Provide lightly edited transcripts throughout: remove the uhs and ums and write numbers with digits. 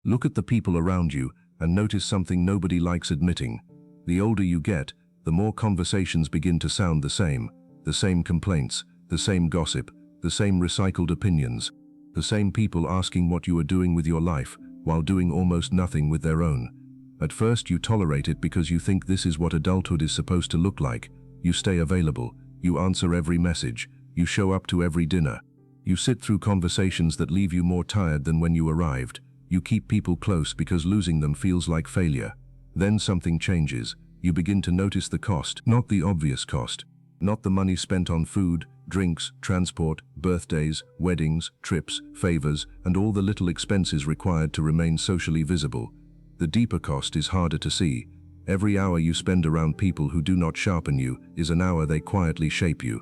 Look at the people around you and notice something nobody likes admitting. The older you get, the more conversations begin to sound the same complaints, the same gossip, the same recycled opinions, the same people asking what you are doing with your life while doing almost nothing with their own. At first you tolerate it because you think this is what adulthood is supposed to look like. You stay available, you answer every message, you show up to every dinner. You sit through conversations that leave you more tired than when you arrived. You keep people close because losing them feels like failure. Then something changes. You begin to notice the cost, not the obvious cost. Not the money spent on food, drinks, transport, birthdays, weddings, trips, favors, and all the little expenses required to remain socially visible. The deeper cost is harder to see. Every hour you spend around people who do not sharpen you is an hour they quietly shape you.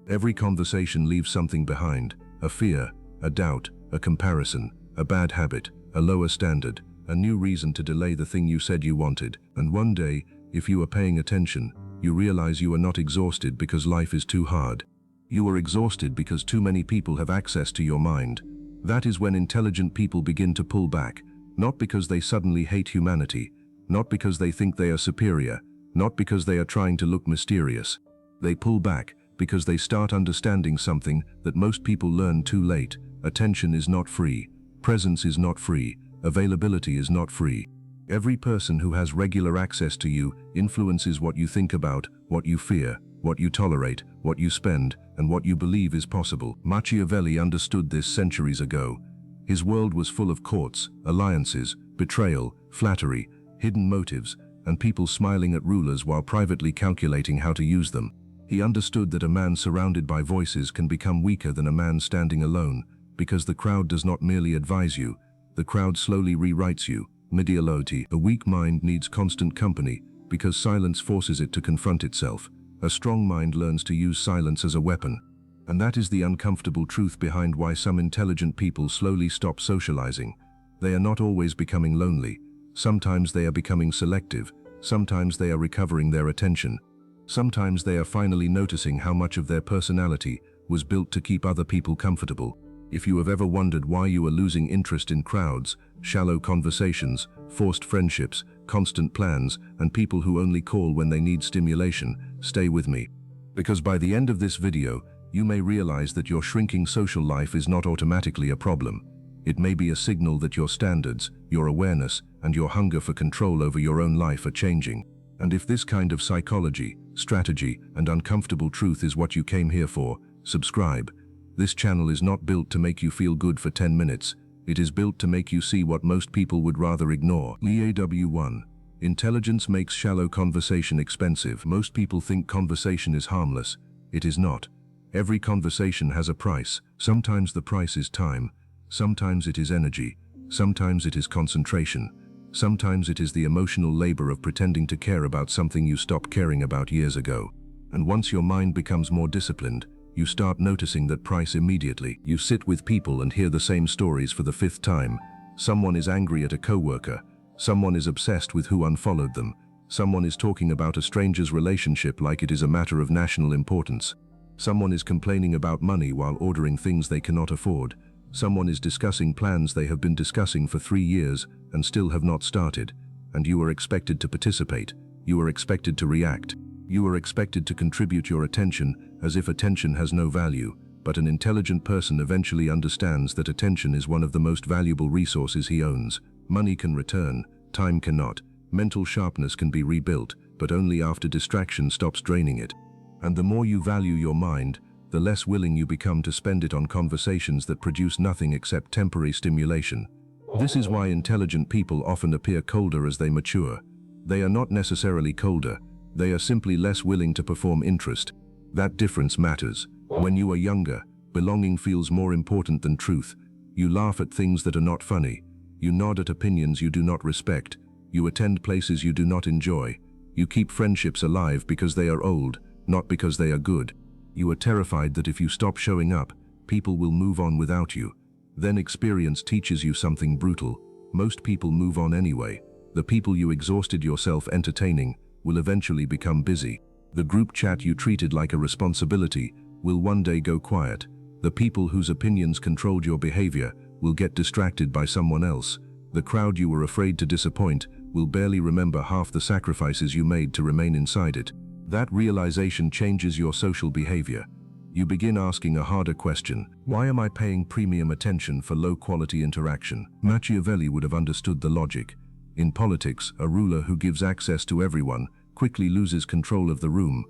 Every conversation leaves something behind: a fear, a doubt, a comparison, a bad habit, a lower standard, a new reason to delay the thing you said you wanted. And one day, if you are paying attention, you realize you are not exhausted because life is too hard. You are exhausted because too many people have access to your mind. That is when intelligent people begin to pull back, not because they suddenly hate humanity, not because they think they are superior, not because they are trying to look mysterious. They pull back because they start understanding something that most people learn too late. Attention is not free. Presence is not free. Availability is not free. Every person who has regular access to you influences what you think about, what you fear, what you tolerate, what you spend, and what you believe is possible. Machiavelli understood this centuries ago. His world was full of courts, alliances, betrayal, flattery, hidden motives, and people smiling at rulers while privately calculating how to use them. He understood that a man surrounded by voices can become weaker than a man standing alone, because the crowd does not merely advise you, the crowd slowly rewrites you. Machiavelli. A weak mind needs constant company because silence forces it to confront itself. A strong mind learns to use silence as a weapon. And that is the uncomfortable truth behind why some intelligent people slowly stop socializing. They are not always becoming lonely. Sometimes they are becoming selective. Sometimes they are recovering their attention. Sometimes they are finally noticing how much of their personality was built to keep other people comfortable. If you have ever wondered why you are losing interest in crowds, shallow conversations, forced friendships, constant plans, and people who only call when they need stimulation, stay with me. Because by the end of this video, you may realize that your shrinking social life is not automatically a problem. It may be a signal that your standards, your awareness, and your hunger for control over your own life are changing. And if this kind of psychology, strategy, and uncomfortable truth is what you came here for, subscribe. This channel is not built to make you feel good for 10 minutes. It is built to make you see what most people would rather ignore. EAW1. Intelligence makes shallow conversation expensive. Most people think conversation is harmless. It is not. Every conversation has a price. Sometimes the price is time. Sometimes it is energy. Sometimes it is concentration. Sometimes it is the emotional labor of pretending to care about something you stopped caring about years ago. And once your mind becomes more disciplined, you start noticing that price immediately. You sit with people and hear the same stories for the 5th time. Someone is angry at a coworker. Someone is obsessed with who unfollowed them. Someone is talking about a stranger's relationship like it is a matter of national importance. Someone is complaining about money while ordering things they cannot afford. Someone is discussing plans they have been discussing for 3 years and still have not started. And you are expected to participate. You are expected to react. You are expected to contribute your attention as if attention has no value, but an intelligent person eventually understands that attention is one of the most valuable resources he owns. Money can return, time cannot. Mental sharpness can be rebuilt, but only after distraction stops draining it. And the more you value your mind, the less willing you become to spend it on conversations that produce nothing except temporary stimulation. This is why intelligent people often appear colder as they mature. They are not necessarily colder. They are simply less willing to perform interest. That difference matters. When you are younger, belonging feels more important than truth. You laugh at things that are not funny. You nod at opinions you do not respect. You attend places you do not enjoy. You keep friendships alive because they are old, not because they are good. You are terrified that if you stop showing up, people will move on without you. Then experience teaches you something brutal. Most people move on anyway. The people you exhausted yourself entertaining will eventually become busy. The group chat you treated like a responsibility will one day go quiet. The people whose opinions controlled your behavior will get distracted by someone else. The crowd you were afraid to disappoint will barely remember half the sacrifices you made to remain inside it. That realization changes your social behavior. You begin asking a harder question: why am I paying premium attention for low-quality interaction? Machiavelli would have understood the logic. In politics, a ruler who gives access to everyone quickly loses control of the room.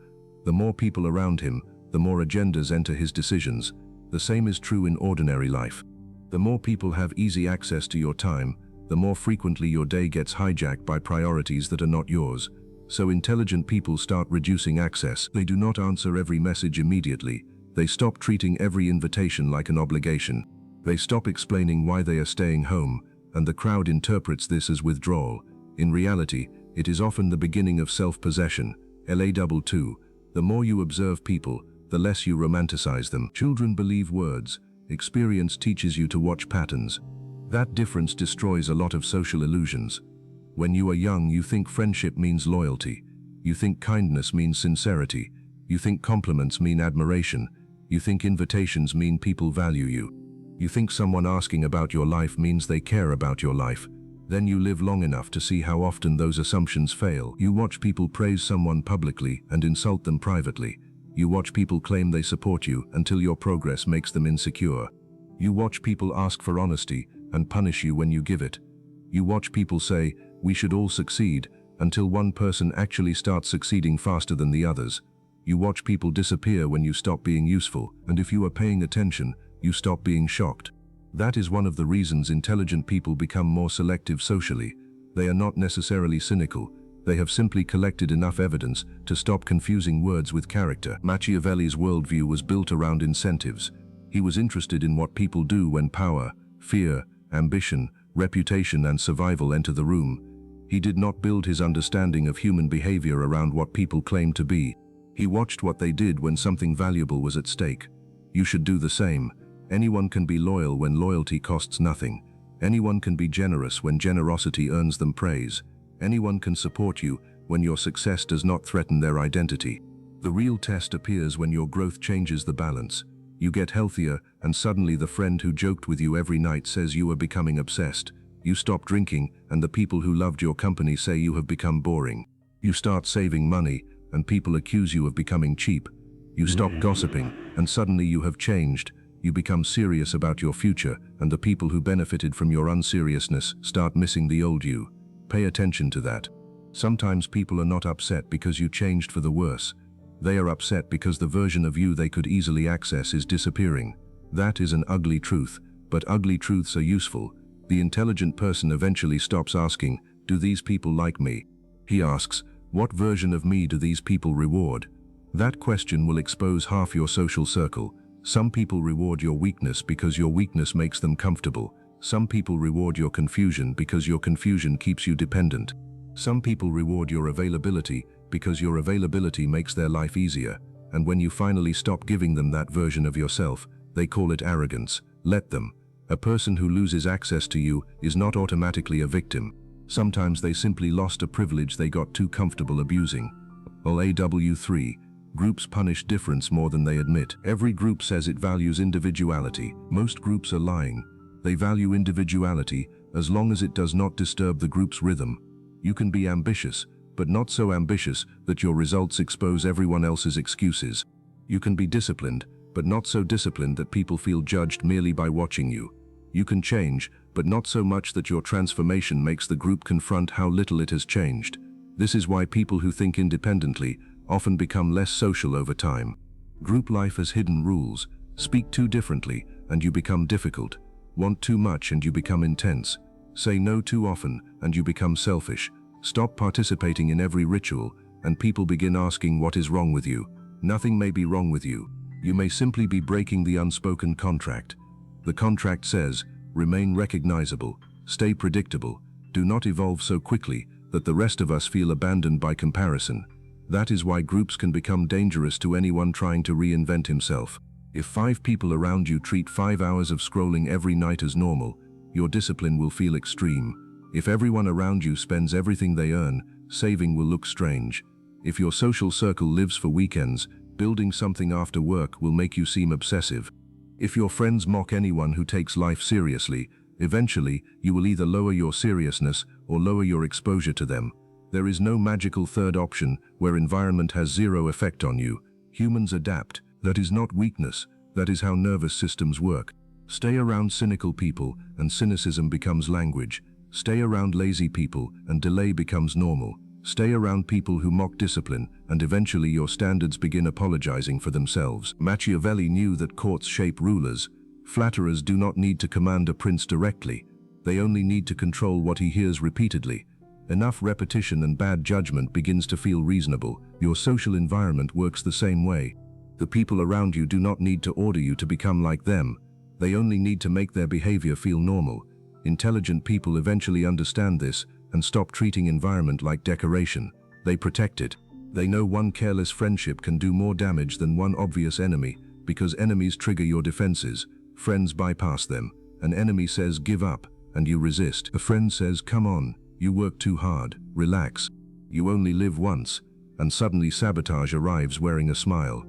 The more people around him, the more agendas enter his decisions. The same is true in ordinary life. The more people have easy access to your time, the more frequently your day gets hijacked by priorities that are not yours. So intelligent people start reducing access. They do not answer every message immediately. They stop treating every invitation like an obligation. They stop explaining why they are staying home, and the crowd interprets this as withdrawal. In reality, it is often the beginning of self-possession. LA2. The more you observe people, the less you romanticize them. Children believe words. Experience teaches you to watch patterns. That difference destroys a lot of social illusions. When you are young, you think friendship means loyalty. You think kindness means sincerity. You think compliments mean admiration. You think invitations mean people value you. You think someone asking about your life means they care about your life. Then you live long enough to see how often those assumptions fail. You watch people praise someone publicly and insult them privately. You watch people claim they support you until your progress makes them insecure. You watch people ask for honesty and punish you when you give it. You watch people say, "We should all succeed," until one person actually starts succeeding faster than the others. You watch people disappear when you stop being useful, and if you are paying attention, you stop being shocked. That is one of the reasons intelligent people become more selective socially. They are not necessarily cynical. They have simply collected enough evidence to stop confusing words with character. Machiavelli's worldview was built around incentives. He was interested in what people do when power, fear, ambition, reputation, and survival enter the room. He did not build his understanding of human behavior around what people claimed to be. He watched what they did when something valuable was at stake. You should do the same. Anyone can be loyal when loyalty costs nothing. Anyone can be generous when generosity earns them praise. Anyone can support you when your success does not threaten their identity. The real test appears when your growth changes the balance. You get healthier, and suddenly the friend who joked with you every night says you are becoming obsessed. You stop drinking, and the people who loved your company say you have become boring. You start saving money, and people accuse you of becoming cheap. You stop gossiping, and suddenly you have changed. You become serious about your future, and the people who benefited from your unseriousness start missing the old you. Pay attention to that. Sometimes people are not upset because you changed for the worse. They are upset because the version of you they could easily access is disappearing. That is an ugly truth, but ugly truths are useful. The intelligent person eventually stops asking, "Do these people like me?" He asks, "What version of me do these people reward?" That question will expose half your social circle. Some people reward your weakness because your weakness makes them comfortable. Some people reward your confusion because your confusion keeps you dependent. Some people reward your availability because your availability makes their life easier. And when you finally stop giving them that version of yourself, they call it arrogance. Let them. A person who loses access to you is not automatically a victim. Sometimes they simply lost a privilege they got too comfortable abusing. LAW3. Groups punish difference more than they admit. Every group says it values individuality. Most groups are lying. They value individuality as long as it does not disturb the group's rhythm. You can be ambitious, but not so ambitious that your results expose everyone else's excuses. You can be disciplined, but not so disciplined that people feel judged merely by watching you. You can change, but not so much that your transformation makes the group confront how little it has changed. This is why people who think independently often become less social over time. Group life has hidden rules. Speak too differently, and you become difficult. Want too much, and you become intense. Say no too often, and you become selfish. Stop participating in every ritual, and people begin asking what is wrong with you. Nothing may be wrong with you. You may simply be breaking the unspoken contract. The contract says, remain recognizable, stay predictable, do not evolve so quickly that the rest of us feel abandoned by comparison. That is why groups can become dangerous to anyone trying to reinvent himself. If 5 people around you treat 5 hours of scrolling every night as normal, your discipline will feel extreme. If everyone around you spends everything they earn, saving will look strange. If your social circle lives for weekends, building something after work will make you seem obsessive. If your friends mock anyone who takes life seriously, Eventually, you will either lower your seriousness or lower your exposure to them. There is no magical third option where environment has zero effect on you. Humans adapt. That is not weakness. That is how nervous systems work. Stay around cynical people and cynicism becomes language. Stay around lazy people and delay becomes normal. Stay around people who mock discipline and eventually your standards begin apologizing for themselves. Machiavelli knew that courts shape rulers. Flatterers do not need to command a prince directly. They only need to control what he hears repeatedly. Enough repetition and bad judgment begins to feel reasonable. Your social environment works the same way. The people around you do not need to order you to become like them. They only need to make their behavior feel normal. Intelligent people eventually understand this and stop treating environment like decoration. They protect it. They know one careless friendship can do more damage than one obvious enemy, because enemies trigger your defenses. Friends bypass them. An enemy says give up, and you resist. A friend says come on, you work too hard, relax. You only live once, and suddenly sabotage arrives wearing a smile.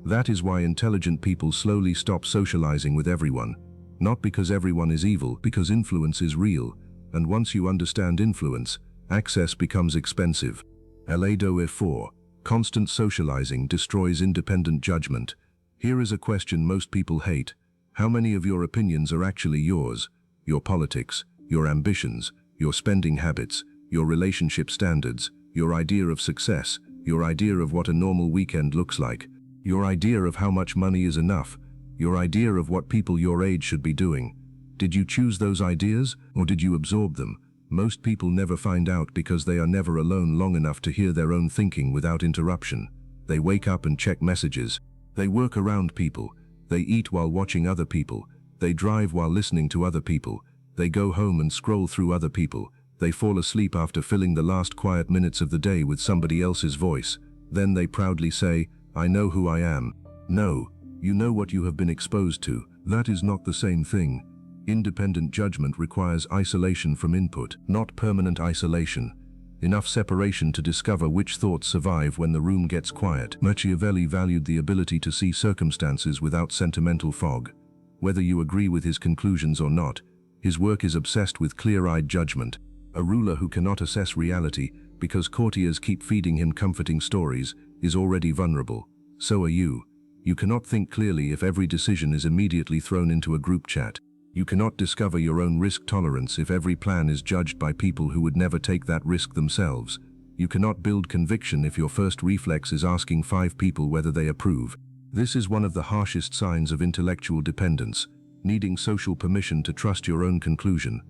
That is why intelligent people slowly stop socializing with everyone. Not because everyone is evil, because influence is real. And once you understand influence, access becomes expensive. Alado 4. Constant socializing destroys independent judgment. Here is a question most people hate. How many of your opinions are actually yours? Your politics, your ambitions, your spending habits, your relationship standards, your idea of success, your idea of what a normal weekend looks like, your idea of how much money is enough, your idea of what people your age should be doing. Did you choose those ideas, or did you absorb them? Most people never find out because they are never alone long enough to hear their own thinking without interruption. They wake up and check messages. They work around people. They eat while watching other people. They drive while listening to other people. They go home and scroll through other people. They fall asleep after filling the last quiet minutes of the day with somebody else's voice. Then they proudly say, I know who I am. No, you know what you have been exposed to. That is not the same thing. Independent judgment requires isolation from input, not permanent isolation. Enough separation to discover which thoughts survive when the room gets quiet. Machiavelli valued the ability to see circumstances without sentimental fog. Whether you agree with his conclusions or not, his work is obsessed with clear-eyed judgment. A ruler who cannot assess reality because courtiers keep feeding him comforting stories is already vulnerable. So are you. You cannot think clearly if every decision is immediately thrown into a group chat. You cannot discover your own risk tolerance if every plan is judged by people who would never take that risk themselves. You cannot build conviction if your first reflex is asking 5 people whether they approve. This is one of the harshest signs of intellectual dependence, needing social permission to trust your own conclusion.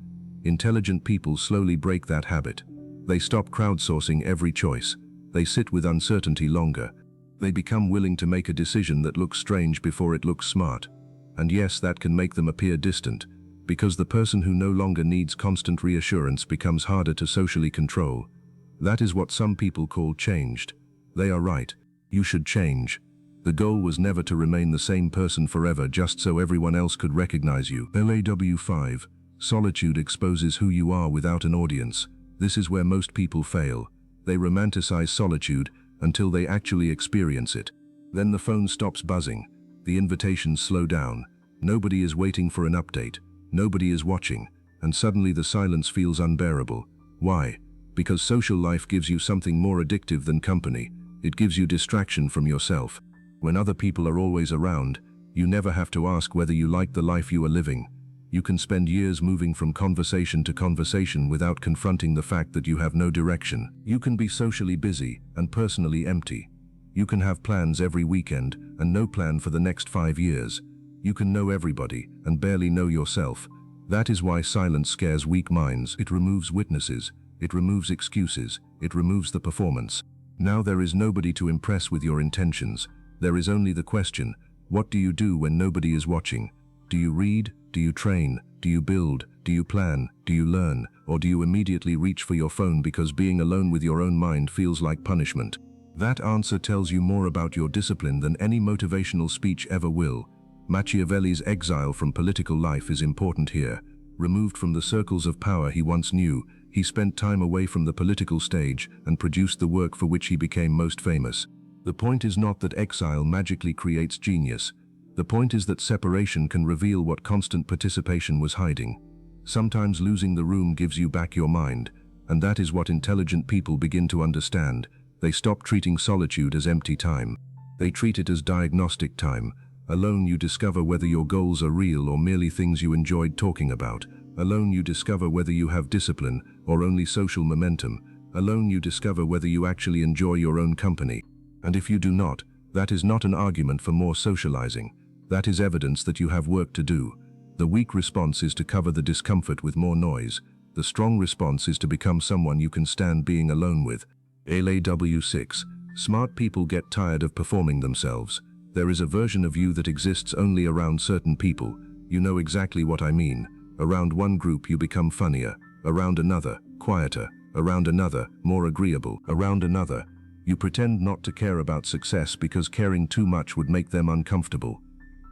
Intelligent people slowly break that habit. They stop crowdsourcing every choice. They sit with uncertainty longer. They become willing to make a decision that looks strange before it looks smart. And yes, that can make them appear distant, because the person who no longer needs constant reassurance becomes harder to socially control. That is what some people call changed. They are right. You should change. The goal was never to remain the same person forever just so everyone else could recognize you. LAW 5. Solitude exposes who you are without an audience. This is where most people fail. They romanticize solitude until they actually experience it. Then the phone stops buzzing. The invitations slow down. Nobody is waiting for an update. Nobody is watching. And suddenly the silence feels unbearable. Why? Because social life gives you something more addictive than company. It gives you distraction from yourself. When other people are always around, you never have to ask whether you like the life you are living. You can spend years moving from conversation to conversation without confronting the fact that you have no direction. You can be socially busy and personally empty. You can have plans every weekend and no plan for the next 5 years. You can know everybody and barely know yourself. That is why silence scares weak minds. It removes witnesses. It removes excuses. It removes the performance. Now there is nobody to impress with your intentions. There is only the question, what do you do when nobody is watching? Do you read? Do you train? Do you build? Do you plan? Do you learn? Or do you immediately reach for your phone because being alone with your own mind feels like punishment? That answer tells you more about your discipline than any motivational speech ever will. Machiavelli's exile from political life is important here. Removed from the circles of power he once knew, he spent time away from the political stage and produced the work for which he became most famous. The point is not that exile magically creates genius. The point is that separation can reveal what constant participation was hiding. Sometimes losing the room gives you back your mind, and that is what intelligent people begin to understand. They stop treating solitude as empty time. They treat it as diagnostic time. Alone you discover whether your goals are real or merely things you enjoyed talking about. Alone you discover whether you have discipline or only social momentum. Alone you discover whether you actually enjoy your own company. And if you do not, that is not an argument for more socializing. That is evidence that you have work to do. The weak response is to cover the discomfort with more noise. The strong response is to become someone you can stand being alone with. LAW6. Smart people get tired of performing themselves. There is a version of you that exists only around certain people. You know exactly what I mean. Around one group you become funnier. Around another, quieter. Around another, more agreeable. Around another, you pretend not to care about success because caring too much would make them uncomfortable.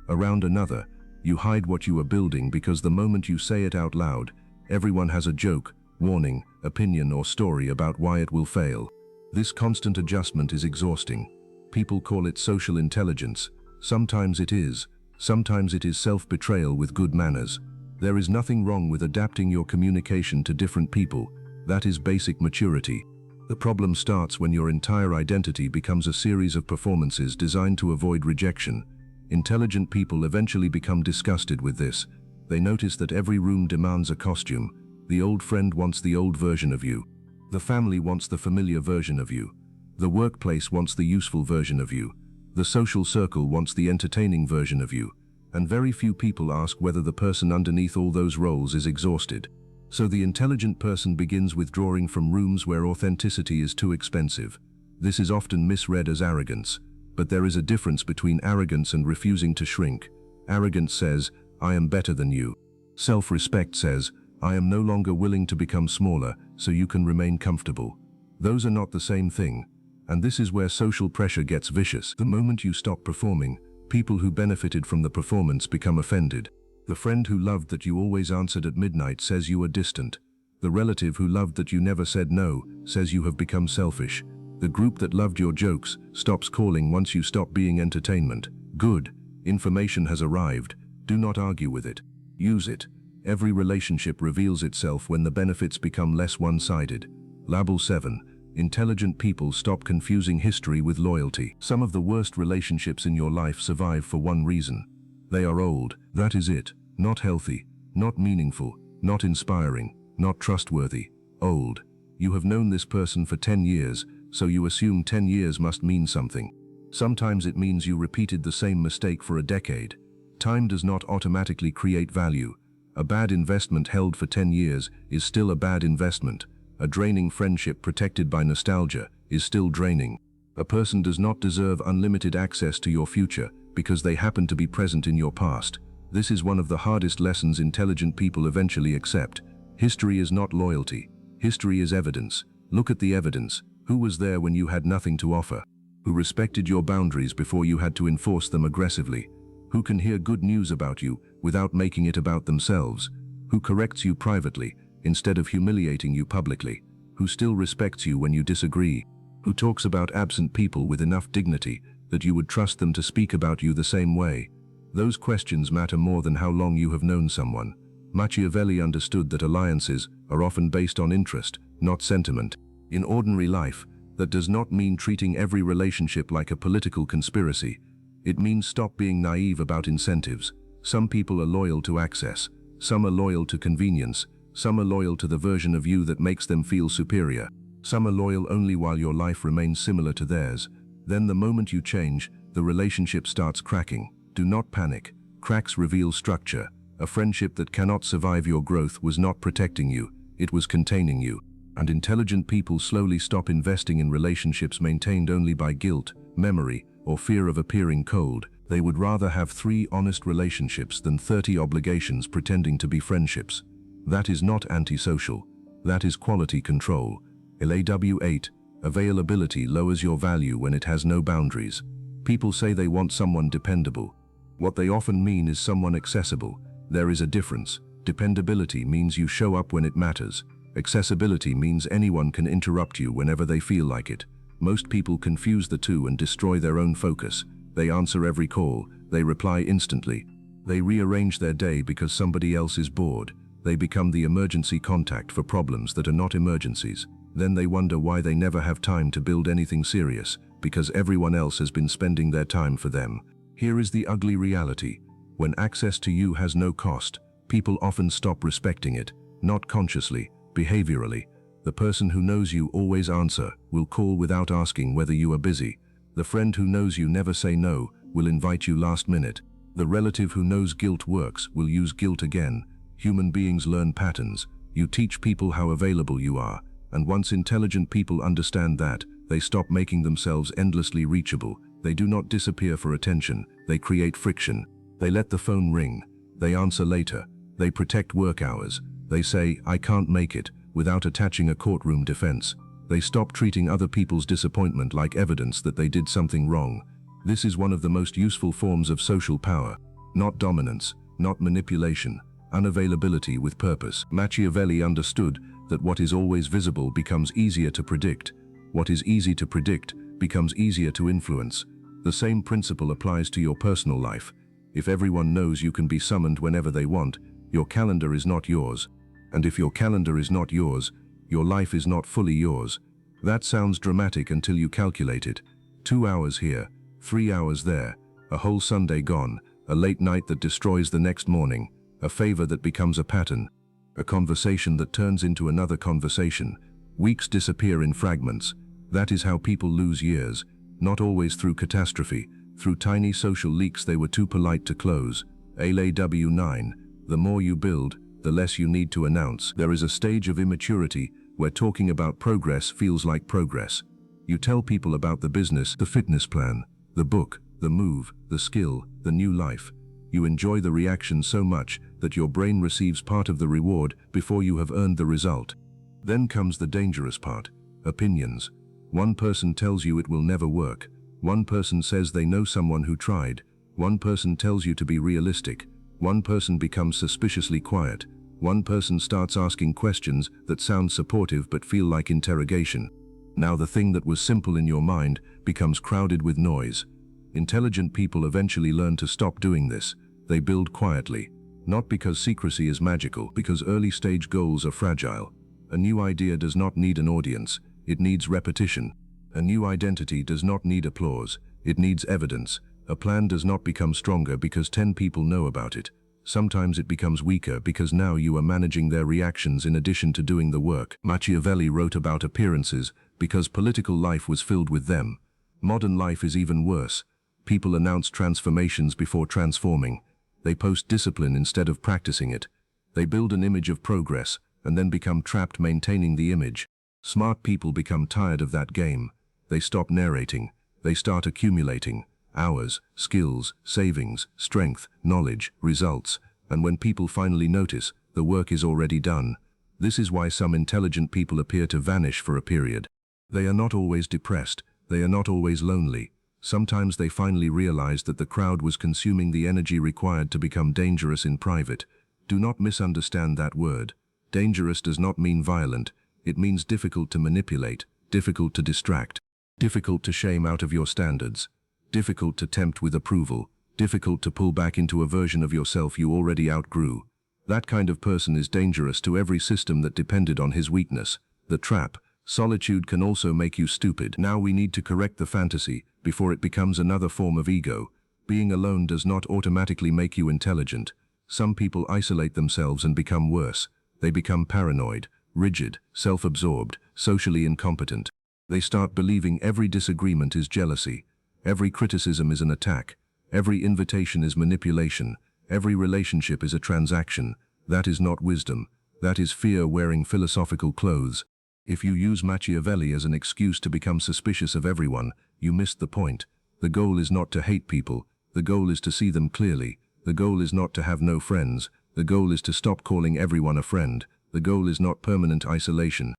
Around another, you hide what you are building because the moment you say it out loud, everyone has a joke, warning, opinion or story about why it will fail. This constant adjustment is exhausting. People call it social intelligence. Sometimes it is. Sometimes it is self-betrayal with good manners. There is nothing wrong with adapting your communication to different people. That is basic maturity. The problem starts when your entire identity becomes a series of performances designed to avoid rejection. Intelligent people eventually become disgusted with this. They notice that every room demands a costume. The old friend wants the old version of you. The family wants the familiar version of you. The workplace wants the useful version of you. The social circle wants the entertaining version of you. And very few people ask whether the person underneath all those roles is exhausted. So the intelligent person begins withdrawing from rooms where authenticity is too expensive. This is often misread as arrogance. But there is a difference between arrogance and refusing to shrink. Arrogance says, I am better than you. Self-respect says, I am no longer willing to become smaller so you can remain comfortable. Those are not the same thing. And this is where social pressure gets vicious. The moment you stop performing, people who benefited from the performance become offended. The friend who loved that you always answered at midnight says you are distant. The relative who loved that you never said no says you have become selfish. The group that loved your jokes stops calling once you stop being entertainment. Good. Information has arrived. Do not argue with it. Use it. Every relationship reveals itself when the benefits become less one-sided. Label 7. Intelligent people stop confusing history with loyalty. Some of the worst relationships in your life survive for one reason. They are old. That is it. Not healthy. Not meaningful. Not inspiring. Not trustworthy. Old. You have known this person for 10 years, so you assume 10 years must mean something. Sometimes it means you repeated the same mistake for a decade. Time does not automatically create value. A bad investment held for 10 years is still a bad investment. A draining friendship protected by nostalgia is still draining. A person does not deserve unlimited access to your future because they happen to be present in your past. This is one of the hardest lessons intelligent people eventually accept. History is not loyalty. History is evidence. Look at the evidence. Who was there when you had nothing to offer? Who respected your boundaries before you had to enforce them aggressively? Who can hear good news about you without making it about themselves? Who corrects you privately instead of humiliating you publicly? Who still respects you when you disagree? Who talks about absent people with enough dignity that you would trust them to speak about you the same way? Those questions matter more than how long you have known someone. Machiavelli understood that alliances are often based on interest, not sentiment. In ordinary life, that does not mean treating every relationship like a political conspiracy. It means stop being naive about incentives. Some people are loyal to access. Some are loyal to convenience. Some are loyal to the version of you that makes them feel superior. Some are loyal only while your life remains similar to theirs. Then the moment you change, the relationship starts cracking. Do not panic. Cracks reveal structure. A friendship that cannot survive your growth was not protecting you, it was containing you. And intelligent people slowly stop investing in relationships maintained only by guilt, memory, or fear of appearing cold. They would rather have 3 honest relationships than 30 obligations pretending to be friendships. That is not antisocial. That is quality control. LAW8. Availability lowers your value when it has no boundaries. People say they want someone dependable. What they often mean is someone accessible. There is a difference. Dependability means you show up when it matters. Accessibility means anyone can interrupt you whenever they feel like it. Most people confuse the two and destroy their own focus. They answer every call. They reply instantly. They rearrange their day because somebody else is bored. They become the emergency contact for problems that are not emergencies. Then they wonder why they never have time to build anything serious, because everyone else has been spending their time for them. Here is the ugly reality. When access to you has no cost, people often stop respecting it, not consciously, behaviorally. The person who knows you always answer, will call without asking whether you are busy. The friend who knows you never say no, will invite you last minute. The relative who knows guilt works, will use guilt again. Human beings learn patterns. You teach people how available you are, and once intelligent people understand that, they stop making themselves endlessly reachable. They do not disappear for attention, they create friction. They let the phone ring. They answer later. They protect work hours. They say, "I can't make it," without attaching a courtroom defense. They stop treating other people's disappointment like evidence that they did something wrong. This is one of the most useful forms of social power. Not dominance, not manipulation, unavailability with purpose. Machiavelli understood that what is always visible becomes easier to predict. What is easy to predict becomes easier to influence. The same principle applies to your personal life. If everyone knows you can be summoned whenever they want, your calendar is not yours. And if your calendar is not yours, your life is not fully yours. That sounds dramatic until you calculate it. 2 hours here, 3 hours there, a whole Sunday gone, a late night that destroys the next morning, a favor that becomes a pattern, a conversation that turns into another conversation. Weeks disappear in fragments. That is how people lose years, not always through catastrophe, through tiny social leaks they were too polite to close. ALAW 9, the more you build, the less you need to announce. There is a stage of immaturity where talking about progress feels like progress. You tell people about the business, the fitness plan, the book, the move, the skill, the new life. You enjoy the reaction so much that your brain receives part of the reward before you have earned the result. Then comes the dangerous part, opinions. One person tells you it will never work. One person says they know someone who tried. One person tells you to be realistic. One person becomes suspiciously quiet. One person starts asking questions that sound supportive but feel like interrogation. Now the thing that was simple in your mind becomes crowded with noise. Intelligent people eventually learn to stop doing this. They build quietly. Not because secrecy is magical, because early-stage goals are fragile. A new idea does not need an audience. It needs repetition. A new identity does not need applause. It needs evidence. A plan does not become stronger because 10 people know about it. Sometimes it becomes weaker because now you are managing their reactions in addition to doing the work. Machiavelli wrote about appearances because political life was filled with them. Modern life is even worse. People announce transformations before transforming. They post discipline instead of practicing it. They build an image of progress and then become trapped maintaining the image. Smart people become tired of that game. They stop narrating. They start accumulating. Hours, skills, savings, strength, knowledge, results, and when people finally notice, the work is already done. This is why some intelligent people appear to vanish for a period. They are not always depressed, they are not always lonely. Sometimes they finally realize that the crowd was consuming the energy required to become dangerous in private. Do not misunderstand that word. Dangerous does not mean violent, it means difficult to manipulate, difficult to distract, difficult to shame out of your standards. Difficult to tempt with approval, difficult to pull back into a version of yourself you already outgrew. That kind of person is dangerous to every system that depended on his weakness. The trap, solitude can also make you stupid. Now we need to correct the fantasy before it becomes another form of ego. Being alone does not automatically make you intelligent. Some people isolate themselves and become worse. They become paranoid, rigid, self-absorbed, socially incompetent. They start believing every disagreement is jealousy. Every criticism is an attack. Every invitation is manipulation. Every relationship is a transaction. That is not wisdom. That is fear wearing philosophical clothes. If you use Machiavelli as an excuse to become suspicious of everyone, you missed the point. The goal is not to hate people. The goal is to see them clearly. The goal is not to have no friends. The goal is to stop calling everyone a friend. The goal is not permanent isolation.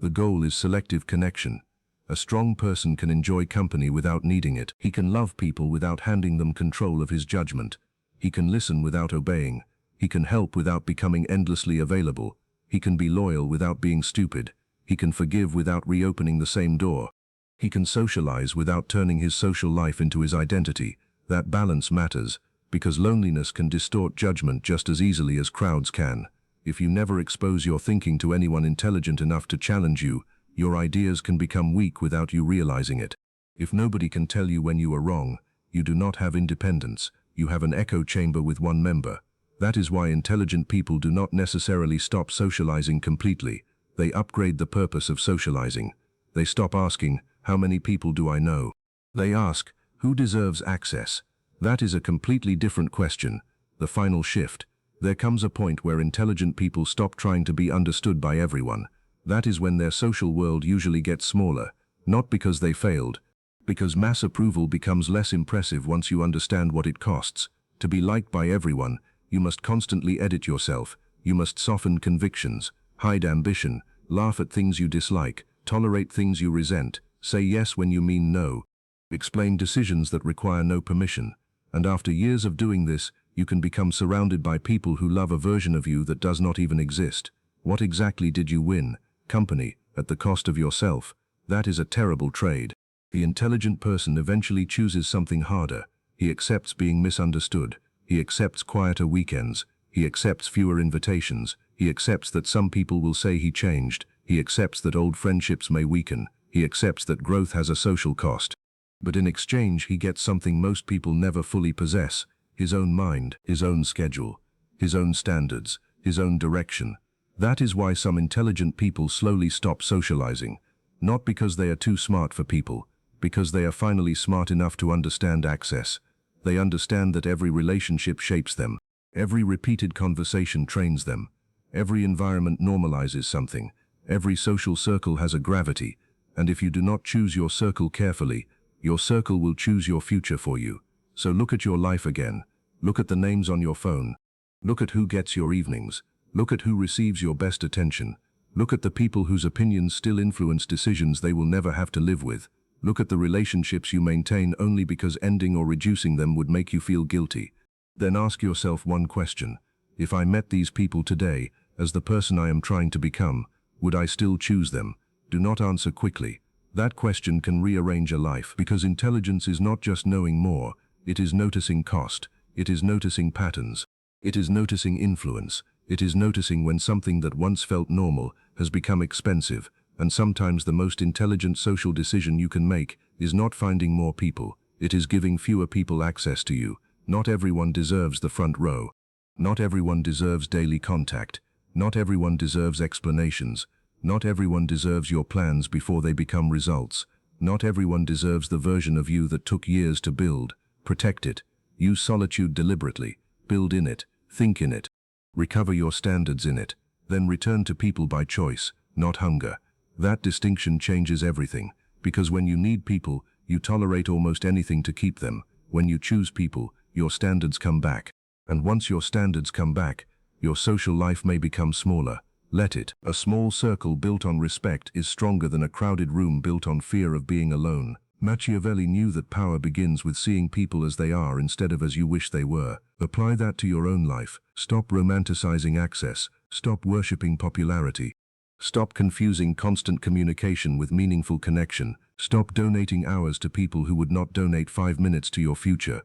The goal is selective connection. A strong person can enjoy company without needing it. He can love people without handing them control of his judgment. He can listen without obeying. He can help without becoming endlessly available. He can be loyal without being stupid. He can forgive without reopening the same door. He can socialize without turning his social life into his identity. That balance matters, because loneliness can distort judgment just as easily as crowds can. If you never expose your thinking to anyone intelligent enough to challenge you, your ideas can become weak without you realizing it. If nobody can tell you when you are wrong, you do not have independence, you have an echo chamber with one member. That is why intelligent people do not necessarily stop socializing completely. They upgrade the purpose of socializing. They stop asking, how many people do I know? They ask, who deserves access? That is a completely different question. The final shift. There comes a point where intelligent people stop trying to be understood by everyone. That is when their social world usually gets smaller, not because they failed, because mass approval becomes less impressive once you understand what it costs. To be liked by everyone, you must constantly edit yourself, you must soften convictions, hide ambition, laugh at things you dislike, tolerate things you resent, say yes when you mean no, explain decisions that require no permission. And after years of doing this, you can become surrounded by people who love a version of you that does not even exist. What exactly did you win? Company, at the cost of yourself. That is a terrible trade. The intelligent person eventually chooses something harder. He accepts being misunderstood. He accepts quieter weekends. He accepts fewer invitations. He accepts that some people will say he changed. He accepts that old friendships may weaken. He accepts that growth has a social cost. But in exchange, he gets something most people never fully possess: his own mind, his own schedule, his own standards, his own direction. That is why some intelligent people slowly stop socializing. Not because they are too smart for people, because they are finally smart enough to understand access. They understand that every relationship shapes them. Every repeated conversation trains them. Every environment normalizes something. Every social circle has a gravity. And if you do not choose your circle carefully, your circle will choose your future for you. So look at your life again. Look at the names on your phone. Look at who gets your evenings. Look at who receives your best attention. Look at the people whose opinions still influence decisions they will never have to live with. Look at the relationships you maintain only because ending or reducing them would make you feel guilty. Then ask yourself one question. If I met these people today, as the person I am trying to become, would I still choose them? Do not answer quickly. That question can rearrange a life, because intelligence is not just knowing more, it is noticing cost, it is noticing patterns, it is noticing influence, it is noticing when something that once felt normal has become expensive. And sometimes the most intelligent social decision you can make is not finding more people, it is giving fewer people access to you. Not everyone deserves the front row. Not everyone deserves daily contact. Not everyone deserves explanations. Not everyone deserves your plans before they become results. Not everyone deserves the version of you that took years to build. Protect it. Use solitude deliberately. Build in it. Think in it. Recover your standards in it. Then return to people by choice, not hunger. That distinction changes everything, because when you need people, you tolerate almost anything to keep them. When you choose people, your standards come back. And once your standards come back, your social life may become smaller. Let it. A small circle built on respect is stronger than a crowded room built on fear of being alone. Machiavelli knew that power begins with seeing people as they are instead of as you wish they were. Apply that to your own life. Stop romanticizing access. Stop worshipping popularity. Stop confusing constant communication with meaningful connection. Stop donating hours to people who would not donate 5 minutes to your future.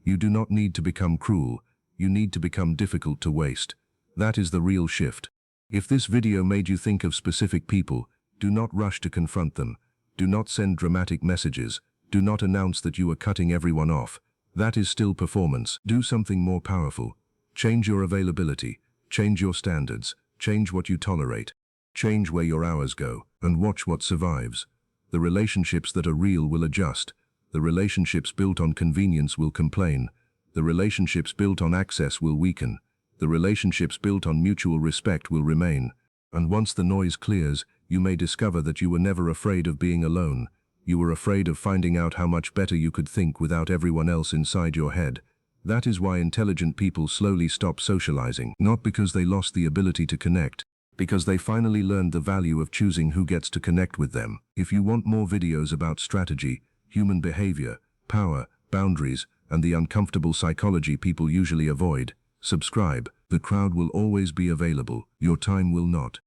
You do not need to become cruel. You need to become difficult to waste. That is the real shift. If this video made you think of specific people, do not rush to confront them. Do not send dramatic messages. Do not announce that you are cutting everyone off. That is still performance. Do something more powerful. Change your availability. Change your standards. Change what you tolerate. Change where your hours go, and watch what survives. The relationships that are real will adjust. The relationships built on convenience will complain. The relationships built on access will weaken. The relationships built on mutual respect will remain. And once the noise clears, you may discover that you were never afraid of being alone. You were afraid of finding out how much better you could think without everyone else inside your head. That is why intelligent people slowly stop socializing, not because they lost the ability to connect, because they finally learned the value of choosing who gets to connect with them. If you want more videos about strategy, human behavior, power, boundaries, and the uncomfortable psychology people usually avoid, subscribe. The crowd will always be available. Your time will not.